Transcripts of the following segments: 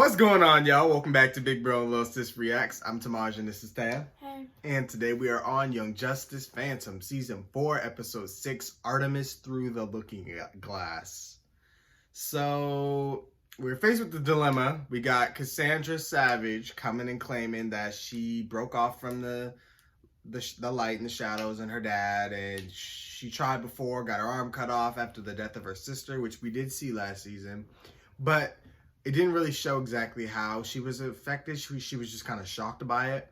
What's going on, y'all? Welcome back to Big Bro and Lil Sis Reacts. I'm Tamaj and this is Tam. Hey. And today we are on Young Justice Phantom, Season 4, Episode 6, Artemis Through the Looking Glass. So, we're faced with the dilemma. We got Cassandra Savage coming and claiming that she broke off from the light and the shadows and her dad, and she tried before, got her arm cut off after the death of her sister, which we did see last season. But it didn't really show exactly how she was affected. She was just kind of shocked by it.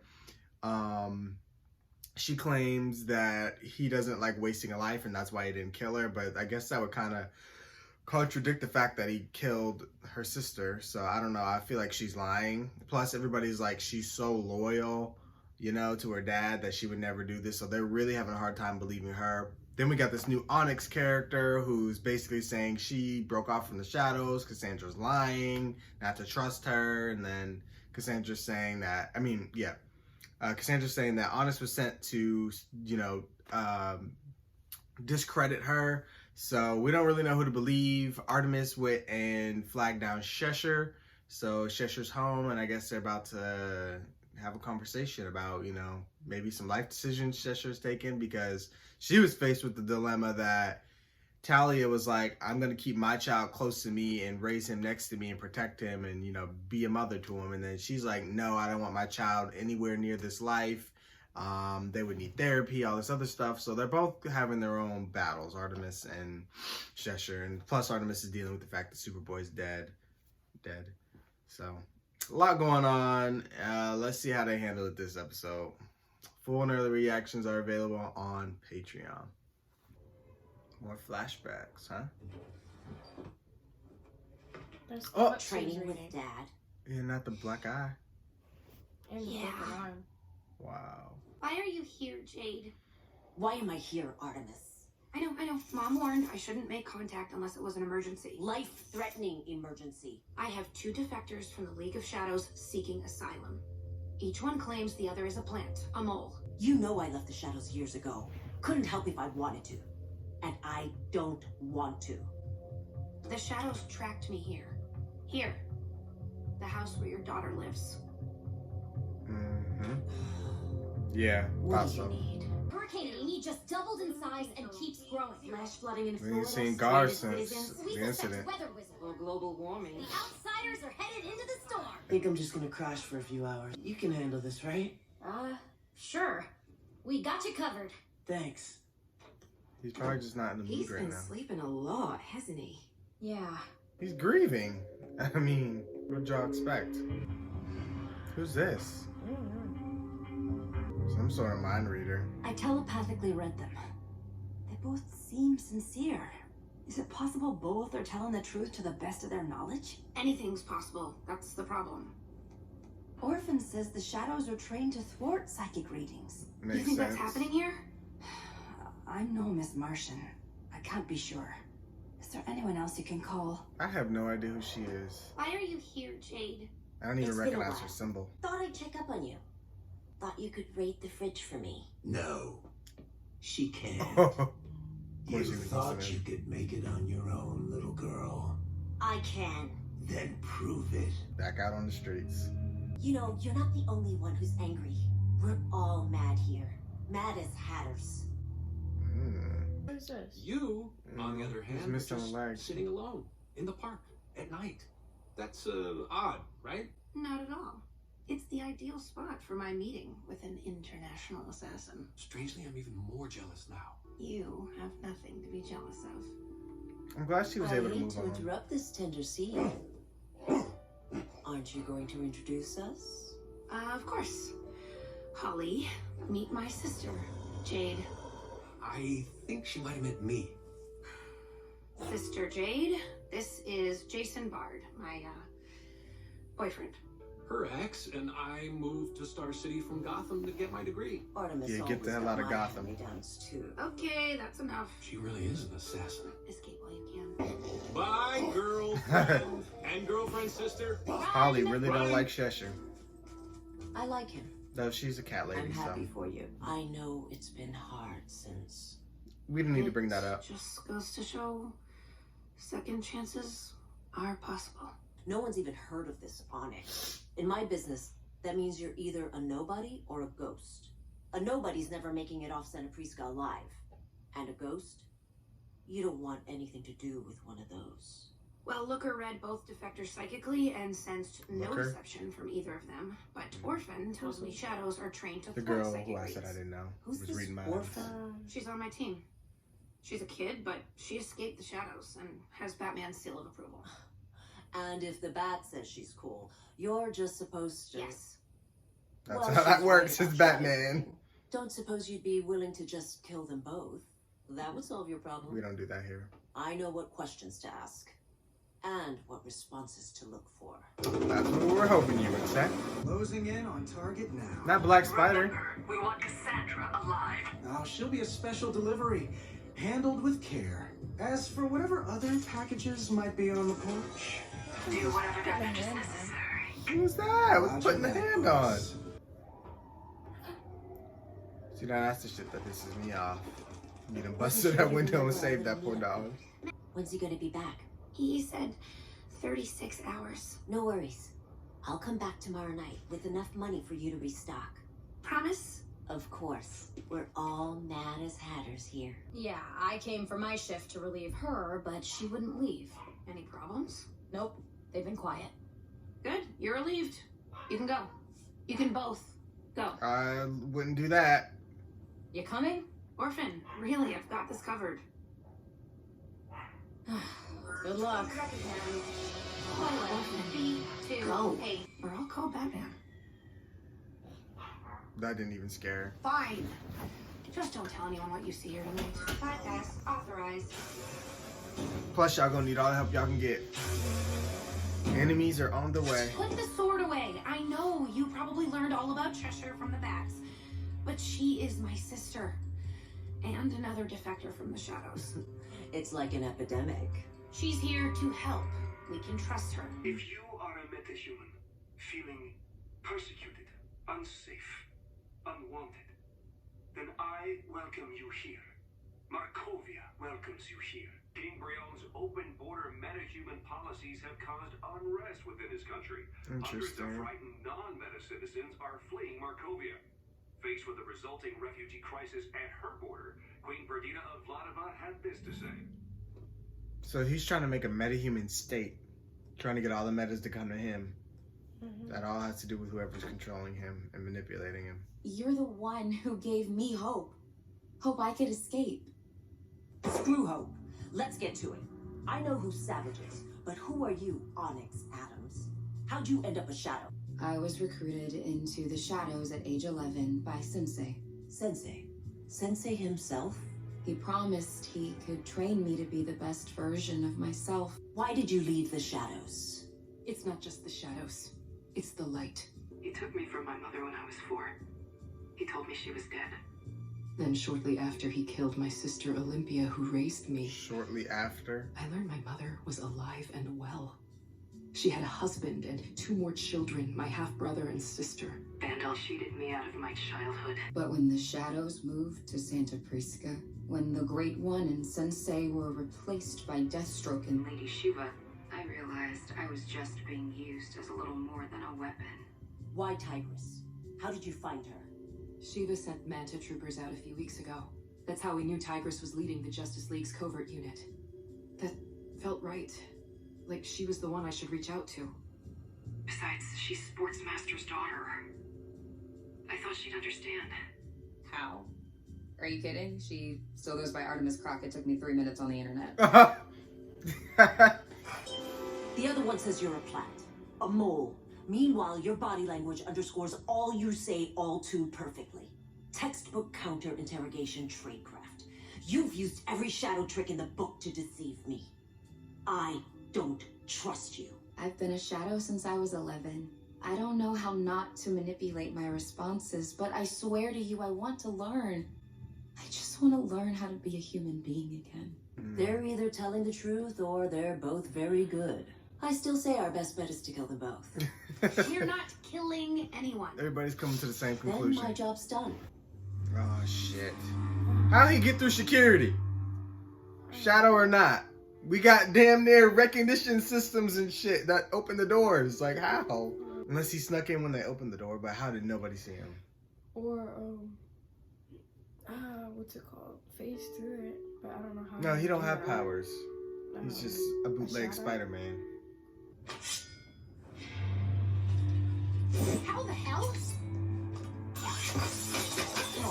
She claims that he doesn't like wasting a life and that's why he didn't kill her. But I guess that would kind of contradict the fact that he killed her sister. So I don't know. I feel like she's lying. Plus everybody's like, she's so loyal, you know, to her dad that she would never do this. So they're really having a hard time believing her. Then we got this new Onyx character who's basically saying she broke off from the shadows. Cassandra's lying, not to trust her. And then Cassandra's saying that, Cassandra's saying that Onyx was sent to, discredit her. So we don't really know who to believe. Artemis went and flagged down Cheshire. So Cheshire's home, and I guess they're about to have a conversation about, maybe some life decisions Cheshire's taken, because she was faced with the dilemma that Talia was like, I'm going to keep my child close to me and raise him next to me and protect him and, be a mother to him. And then she's like, no, I don't want my child anywhere near this life. They would need therapy, all this other stuff. So they're both having their own battles, Artemis and Cheshire. And plus Artemis is dealing with the fact that Superboy's dead. So a lot going on. Let's see how they handle it this episode. Full and early reactions are available on Patreon. More flashbacks, huh? Training with Dad. Yeah, not the black eye. And the broken arm. Wow. Why are you here, Jade? Why am I here, Artemis? I know. Mom warned I shouldn't make contact unless it was an emergency. Life-threatening emergency. I have 2 defectors from the League of Shadows seeking asylum. Each one claims the other is a plant, a mole. You know I left the shadows years ago. Couldn't help if I wanted to. And I don't want to. The shadows tracked me here. Here. The house where your daughter lives. Mm-hmm. Yeah, What do you so. need? Hurricane Amy just doubled in size and keeps growing. Flash flooding in We Florida. ain't seen Gar stranded since citizens. We the suspect incident. weather wizard. Or global warming. The outsiders are headed into the storm. I think I'm just gonna crash for a few hours. You can handle this, right? Sure. We got you covered. Thanks. He's probably just not in the mood He's right been now. sleeping a lot, hasn't he? Yeah. He's grieving. I mean, what y'all expect? Who's this? Some sort of mind reader. I telepathically read them. They both seem sincere. Is it possible both are telling the truth to the best of their knowledge? Anything's possible. That's the problem. Orphan says the shadows are trained to thwart psychic readings. Makes you think sense. that's happening here? I'm no Miss Martian. I can't be sure. Is there anyone else you can call? I have no idea who she is. Why are you here, Jade? I don't even It's been a recognize while. her symbol. Thought I'd check up on you. Thought you could raid the fridge for me. No, she can't. Of You course she was thought listening. you could make it on your own, little girl. I can. Then prove it. Back out on the streets. You know, you're not the only one who's angry. We're all mad here. Mad as hatters. What is this? You, on the other He's hand, are missing a just leg. sitting alone in the park at night. That's odd, right? Not at all. It's the ideal spot for my meeting with an international assassin. Strangely, I'm even more jealous now. You have nothing to be jealous of. I'm glad she was I able to hate move to on. interrupt this tender scene. Aren't you going to introduce us? Of course. Holly, meet my sister, Jade. I think she might have meant me. Sister Jade, this is Jason Bard, my, boyfriend. Her ex and I moved to Star City from Gotham to get my degree. Artemis Yeah, get always the hell got out of my Gotham. hand-me-downs, too. Okay, that's enough. She really is an assassin. Escape while you can. Bye, girlfriend and girlfriend sister. Holly really don't like Cheshire. I like him. Though she's a cat lady, I'm so happy for you. I know it's been hard since... we didn't need to bring that up. Just goes to show second chances are possible. No one's even heard of this Onyx. In my business, that means you're either a nobody or a ghost. A nobody's never making it off Santa Prisca alive. And a ghost? You don't want anything to do with one of those. Well, Looker read both defectors psychically and sensed no Looker? deception from either of them. But Orphan tells me shadows are trained to The thwart girl psychic who I reads. said I didn't know. Who's was this reading my orphan? She's on my team. She's a kid, but she escaped the shadows and has Batman's seal of approval. And if the bat says she's cool, you're just supposed to... Yes. That's Well, how that she's works. right It's about Batman. Don't suppose you'd be willing to just kill them both? That would solve your problem. We don't do that here. I know what questions to ask. And what responses to look for. That's what we were hoping you would say. Closing in on target now. Not Black Spider. Remember, we want Cassandra alive. Oh, she'll be a special delivery, handled with care. As for whatever other packages might be on the porch, Do whatever damage is necessary. Who's that? Who's Roger putting the that, hand on? boss. See, now that's the shit that pisses me off. You done busted that window and saved that poor dog. When's he gonna be back? He said 36 hours. No worries. I'll come back tomorrow night with enough money for you to restock. Promise? Of course. We're all mad as hatters here. Yeah, I came for my shift to relieve her, but she wouldn't leave. Any problems? Nope, they've been quiet. Good. You're relieved. You can go. You can both go. I wouldn't do that. You coming? Orphan, really, I've got this covered. Good luck. Orphan, B2, Go. A, or I'll call Batman. That didn't even scare her. Fine. Just don't tell anyone what you see here tonight. Bypass authorized. Plus, y'all gonna need all the help y'all can get. Enemies are on the way. Put the sword away. I know you probably learned all about Cheshire from the bats, but she is my sister. And another defector from the shadows. It's like an epidemic. She's here to help. We can trust her. If you are a metahuman, feeling persecuted, unsafe, unwanted, then I welcome you here. Markovia welcomes you here. King Brion's open border metahuman policies have caused unrest within his country. Hundreds of Interesting. frightened non-meta citizens are fleeing Markovia. Faced with the resulting refugee crisis at her border, Queen Perdita of Vladivat had this to say. So he's trying to make a metahuman state. Trying to get all the metas to come to him. That all has to do with whoever's controlling him and manipulating him. You're the one who gave me hope. Hope I could escape. Screw hope. Let's get to it. I know who's savages, but who are you, Onyx Adams? How'd you end up a shadow? I was recruited into the shadows at age 11 by Sensei. Sensei? Sensei himself? He promised he could train me to be the best version of myself. Why did you leave the shadows? It's not just the shadows. It's the light. He took me from my mother when I was 4. He told me she was dead. Then shortly after, he killed my sister Olympia, who raised me. Shortly after? I learned my mother was alive and well. She had a husband and 2 more children, my half-brother and sister. Vandal cheated me out of my childhood. But when the shadows moved to Santa Prisca, when the Great One and Sensei were replaced by Deathstroke and Lady Shiva, I realized I was just being used as a little more than a weapon. Why Tigress? How did you find her? Shiva sent Manta troopers out a few weeks ago. That's how we knew Tigress was leading the Justice League's covert unit. That felt right. Like she was the one I should reach out to. Besides, she's Sportsmaster's daughter. I thought she'd understand. How? Are you kidding? She still goes by Artemis Crockett. Took me 3 minutes on the internet. The other one says you're a plant, a mole. Meanwhile, your body language underscores all you say all too perfectly. Textbook counter-interrogation tradecraft. You've used every shadow trick in the book to deceive me. I don't trust you. I've been a shadow since I was 11. I don't know how not to manipulate my responses, but I swear to you, I want to learn. I just want to learn how to be a human being again. They're either telling the truth or they're both very good. I still say our best bet is to kill them both. We're not killing anyone. Everybody's coming to the same Then conclusion. my job's done. Oh, shit. How'd he get through security? Shadow or not? We got damn near recognition systems and shit that open the doors. Like, how? Unless he snuck in when they opened the door, but how did nobody see him? Or, what's it called? Phase through it, but I don't know how. No, he don't to have figure it out. powers. He's just a bootleg shadow? Spider-Man. How the hell?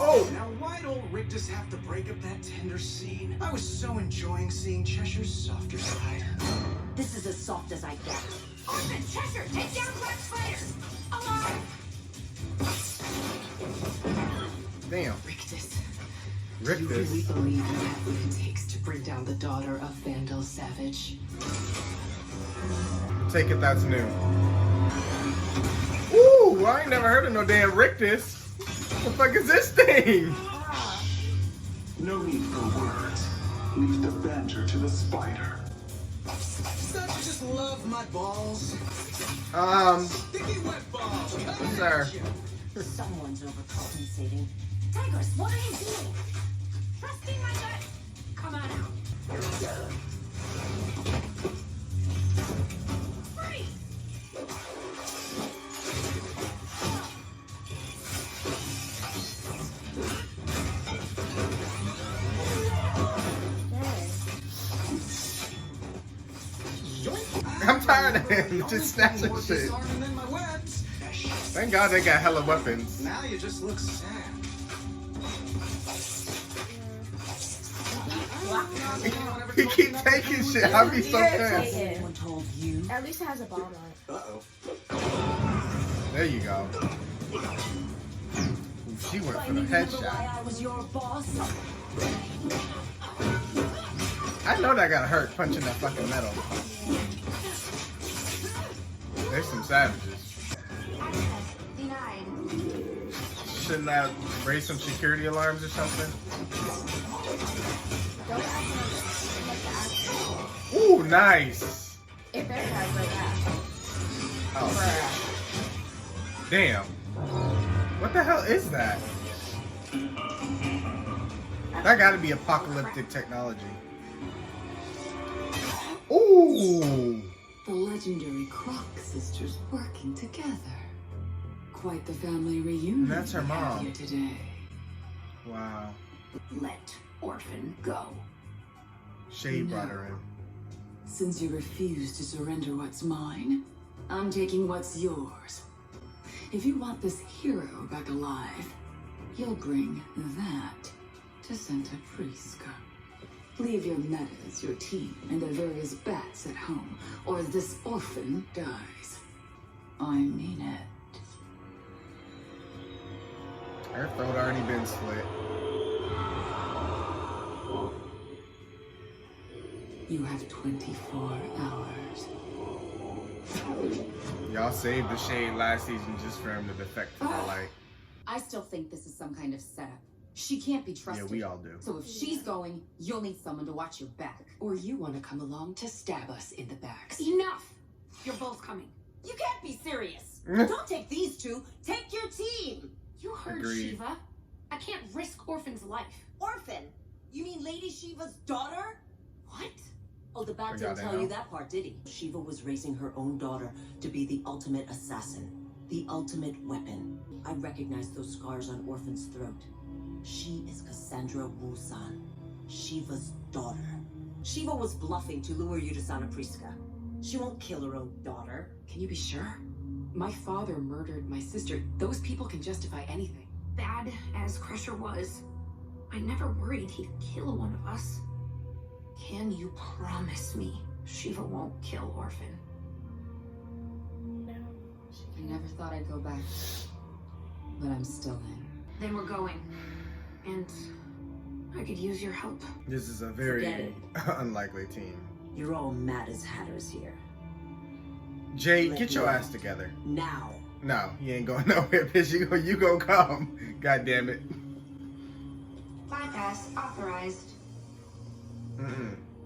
Oh, now why'd old Rick just have to break up that tender scene? I was so enjoying seeing Cheshire's softer side. This is as soft as I get. Orphan, Cheshire, take down Black Spider! Alive! Damn. Rictus. Rictus. You really believe you have what it takes to bring down the daughter of Vandal Savage? Take it, that's new. Ooh, I ain't never heard of no damn Rictus. What the fuck is this thing? No need for words. Leave the banter to the spider. Don't you just love my balls? Sticky wet balls. Sir. Someone's overcompensating. Tigress, what are you doing? Trusting my gut? Come on out. Free! I'm tired of him just snatching shit. Disarming than my webs. Thank God they got hella weapons. Now you just look sad. He keep taking shit. I'd be so pissed. Someone told you. At least it has a bomb on it. Uh-oh. There you go. Ooh, she went for the Remember why headshot. I was your boss? I know that gotta hurt punching that fucking metal. There's some savages. Denied. Shouldn't I raise some security alarms or something? Don't act like the act. Ooh, nice. It better have like that. Oh, damn. What the hell is that? That gotta be apocalyptic technology. Ooh. The legendary Croc sisters working together. Quite the family reunion. And that's her we have mom. here today. Wow. Let Orphan go. Shade brought her in. Since you refuse to surrender what's mine, I'm taking what's yours. If you want this hero back alive, you'll bring that to Santa Prisca. Leave your metas, your team, and the various bats at home, or this orphan dies. I mean it. Her throat already been slit. You have 24 hours. Y'all saved the Shade last season just for him to defect from the light. I still think this is some kind of setup. She can't be trusted. Yeah, we all do. So if she's going, you'll need someone to watch your back. Or you want to come along to stab us in the backs. Enough! You're both coming. You can't be serious. Don't take these two. Take your team. You heard Agreed. Shiva. I can't risk Orphan's life. Orphan? You mean Lady Shiva's daughter? What? Oh, the bat I didn't got it tell now. you that part, did he? Shiva was raising her own daughter to be the ultimate assassin. The ultimate weapon. I recognize those scars on Orphan's throat. She is Cassandra Wusan, Shiva's daughter. Shiva was bluffing to lure you to Santa Prisca. She won't kill her own daughter. Can you be sure? My father murdered my sister. Those people can justify anything. Bad as Crusher was, I never worried he'd kill one of us. Can you promise me Shiva won't kill Orphan? No. I never thought I'd go back, but I'm still in. Then we're going. And I could use your help. This is a Forget very it. unlikely team. You're all mad as hatters here. Jade, Let get your me ass out. together. Now. No, you ain't going nowhere, bitch. You gonna come. God damn it. Bypass authorized.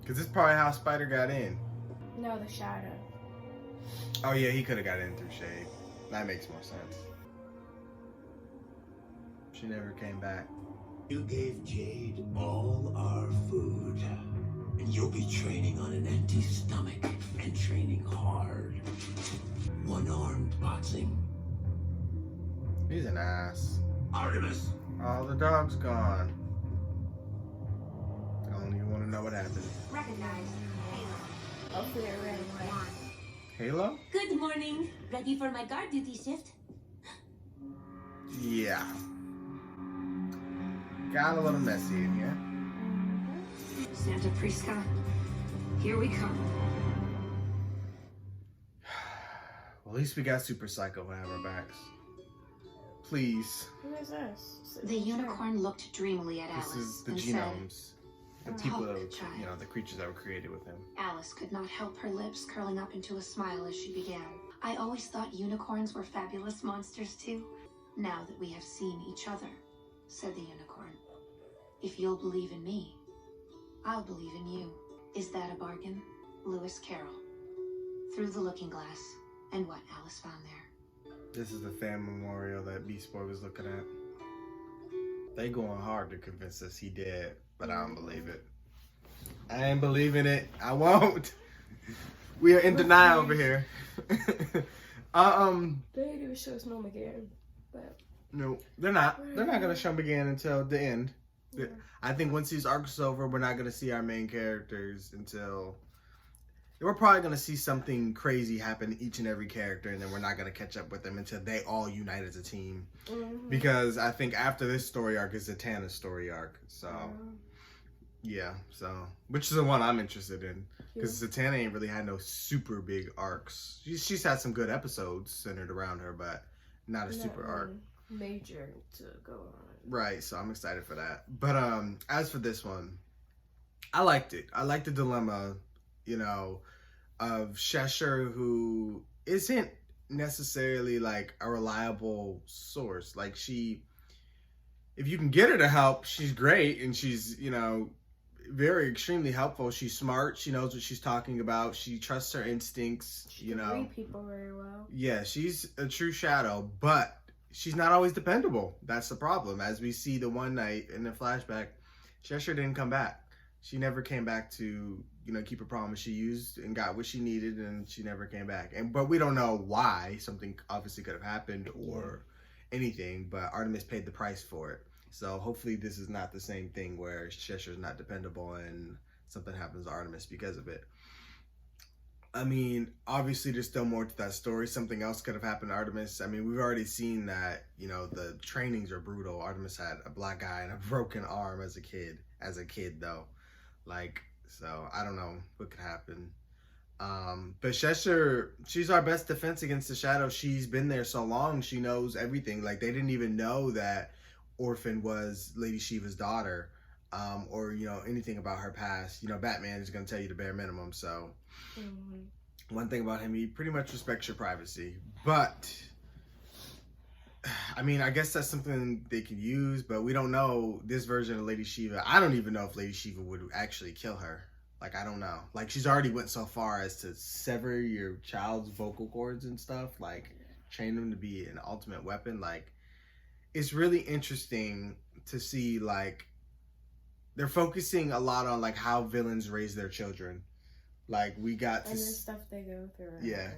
Cause this is probably how Spider got in. No, the shadow. Oh yeah, he could have got in through Shade. That makes more sense. She never came back. You gave Jade all our food. You'll be training on an empty stomach and training hard. One-armed boxing. He's an ass. Artemis! All the dogs gone. I don't even want to know what happened. Recognize. Hopefully it ran away. Halo? Good morning. Ready for my guard duty shift? Yeah. Got a little messy in here. Santa Prisca, here we come. Well, at least we got Super Psycho to have our backs. Please. Who is this? The unicorn looked dreamily at This Alice is the and genomes. The people that were, child. you know, the creatures that were created with him. Alice could not help her lips curling up into a smile as she began. I always thought unicorns were fabulous monsters too. Now that we have seen each other, said the unicorn. If you'll believe in me, I'll believe in you. Is that a bargain? Lewis Carroll. Through the looking glass, and what Alice found there. This is the fan memorial that Beast Boy was looking at. They going hard to convince us he dead, but I don't believe it. I ain't believing it. I won't. We are in denial over here. They do show us Mom again, but no, they're not. They're not gonna show him again until the end. Yeah. I think once these arcs are over, we're not gonna see our main characters until we're probably gonna see something crazy happen to each and every character, and then we're not gonna catch up with them until they all unite as a team. Mm-hmm. Because I think after this story arc is Zatanna's story arc. So yeah, so which is the one I'm interested in. Because Zatanna ain't really had no super big arcs. She's had some good episodes centered around her, but not a super arc. Major to go on. Right, so I'm excited for that. But as for this one, I liked it. I liked the dilemma, you know, of Cheshire, who isn't necessarily like a reliable source. Like if you can get her to help, she's great, and she's, you know, very extremely helpful. She's smart. She knows what she's talking about. She trusts her instincts. She you can know, read people very well. Yeah, she's a true shadow, but she's not always dependable. That's the problem. As we see the one night in the flashback, Cheshire didn't come back. She never came back to, you know, keep a promise. She used and got what she needed, and she never came back. But we don't know why. Something obviously could have happened or anything, but Artemis paid the price for it. So hopefully this is not the same thing where Cheshire's not dependable and something happens to Artemis because of it. I mean, obviously there's still more to that story. Something else could have happened to Artemis. I mean, we've already seen that, you know, the trainings are brutal. Artemis had a black eye and a broken arm as a kid though. Like, so I don't know what could happen. But Cheshire, she's our best defense against the shadow. She's been there so long. She knows everything. Like, they didn't even know that Orphan was Lady Shiva's daughter, or, you know, anything about her past. You know, Batman is going to tell you the bare minimum. So one thing about him, he pretty much respects your privacy. But I mean, I guess that's something they could use, but we don't know this version of Lady Shiva. I don't even know if Lady Shiva would actually kill her. Like, I don't know. Like, she's already went so far as to sever your child's vocal cords and stuff. Like, train them to be an ultimate weapon. Like, it's really interesting to see, like, they're focusing a lot on, like, how villains raise their children. Like, we got to... And the stuff they go through. Yeah.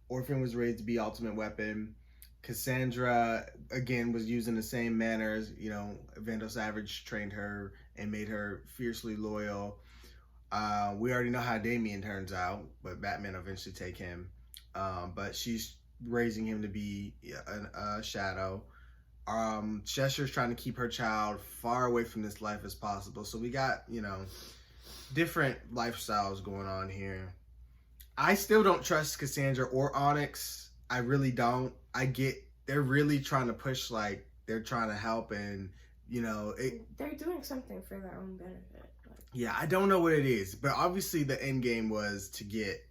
Orphan was raised to be ultimate weapon. Cassandra, again, was used in the same manner as, you know, Vandal Savage trained her and made her fiercely loyal. We already know how Damien turns out, but Batman will eventually take him. But she's raising him to be a shadow. Cheshire's trying to keep her child far away from this life as possible. So we got, you know, different lifestyles going on here. I still don't trust Cassandra or Onyx. I really don't. I get they're really trying to push, like, they're trying to help, and, you know, they're doing something for their own benefit. Yeah, I don't know what it is, but obviously the end game was to get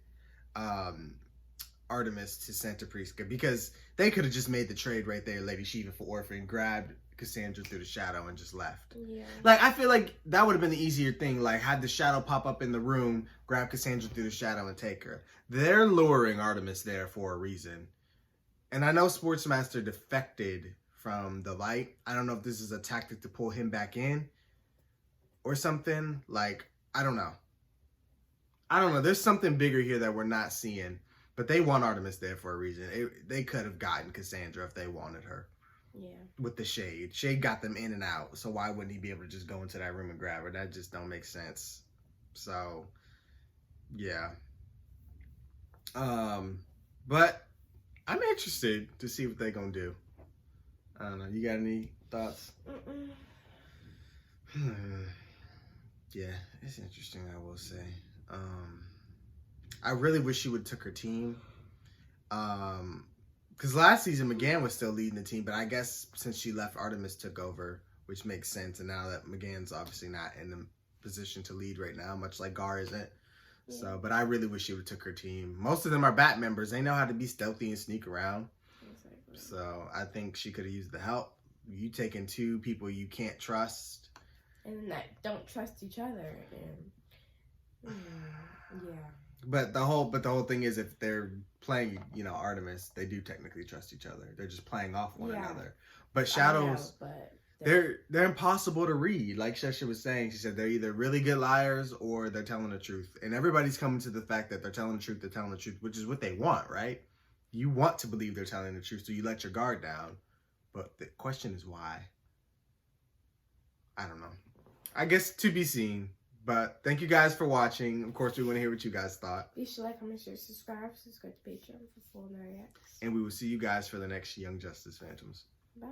Artemis to Santa Prisca, because they could have just made the trade right there, Lady Shiva for Orphan, grabbed Cassandra through the shadow and just left. Yeah. Like, I feel like that would have been the easier thing. Like, had the shadow pop up in the room, grab Cassandra through the shadow and take her. They're luring Artemis there for a reason. And I know Sportsmaster defected from the light. I don't know if this is a tactic to pull him back in or something. Like, I don't know. I don't know. There's something bigger here that we're not seeing. But they want Artemis there for a reason. They could have gotten Cassandra if they wanted her. Yeah. With the Shade. Shade got them in and out. So why wouldn't he be able to just go into that room and grab her? That just don't make sense. So, yeah. But I'm interested to see what they're going to do. I don't know. You got any thoughts? Yeah, it's interesting, I will say. I really wish she would have took her team. Because last season, McGann was still leading the team, but I guess since she left, Artemis took over, which makes sense. And now that McGann's obviously not in the position to lead right now, much like Gar isn't. Yeah. So, but I really wish she would have took her team. Most of them are BAT members. They know how to be stealthy and sneak around. Exactly. So I think she could have used the help. You taking 2 people you can't trust. And that don't trust each other. And, yeah. But the whole thing is, if they're playing, Artemis, they do technically trust each other. They're just playing off one another. But shadows, they're impossible to read. Like Shesha was saying, she said they're either really good liars or they're telling the truth. And everybody's coming to the fact that they're telling the truth, which is what they want, right? You want to believe they're telling the truth, so you let your guard down. But the question is why? I don't know. I guess to be seen. But thank you guys for watching. Of course, we want to hear what you guys thought. Be sure to like, comment, share, subscribe to Patreon for full reacts. And we will see you guys for the next Young Justice Phantoms. Bye.